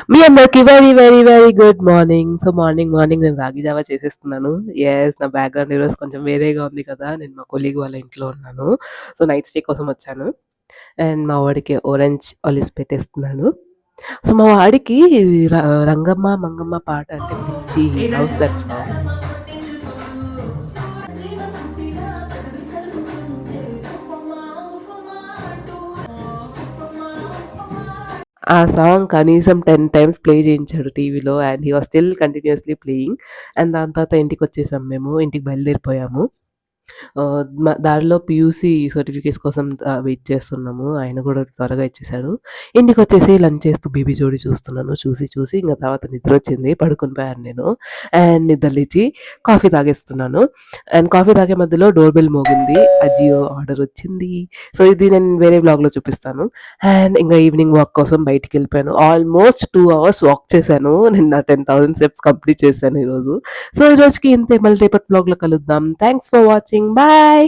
మీ అందరికి very very very good morning. So morning నేను రాగి జావా చేసేస్తున్నాను. యెస్, నా బ్యాక్‌గ్రౌండ్ ఈరోజు కొంచెం వేరేగా ఉంది కదా! నేను మా కొలీగ్ వాళ్ళ ఇంట్లో ఉన్నాను. సో నైట్ స్టే కోసం వచ్చాను. అండ్ మా వాడికి ఆరెంజ్ ఆలివ్స్ పెట్టేస్తున్నాను. సో మా వాడికి ర 'రంగమ్మ మంగమ్మ' పాట అంటే పిచ్చి. హి లవ్స్ దట్ సాంగ్. ఆ సాంగ్ కనీసం 10 టైమ్స్ ప్లే చేయించాడు టీవీలో. And he was still continuously playing. And దాని తర్వాత ఇంటికొచ్చేసాం మేము. ఇంటికి బయలుదేరిపోయాము. దారిలో పీయూసీ సర్టిఫికేట్స్ కోసం వెయిట్ చేస్తున్నాము. ఆయన కూడా త్వరగా ఇచ్చేసాడు. ఇంటికొచ్చేసి లంచ్ చేస్తూ 'బేబీ జోడి' చూస్తున్నాను. చూసి ఇంక తర్వాత నిద్రొచ్చింది. పడుకొని పోయాను నేను. అండ్ నిద్ర లేచి కాఫీ తాగేస్తున్నాను. అండ్ కాఫీ తాగే మధ్యలో డోర్ బెల్ మోగింది. అజియో ఆర్డర్ వచ్చింది. సో ఇది నేను వేరే వ్లాగ్‌లో చూపిస్తాను. అండ్ ఇంక ఈవినింగ్ వాక్ కోసం బయటికెళ్ళిపోయాను. ఆల్మోస్ట్ 2 అవర్స్ వాక్ చేశాను. నిన్న 10,000 స్టెప్స్ కంప్లీట్ చేశాను ఈరోజు. సో ఈ రోజుకి ఇంతే. మళ్ళీ రేపటి వ్లాగ్‌లో కలుద్దాం. Thanks for watching. బాయ్.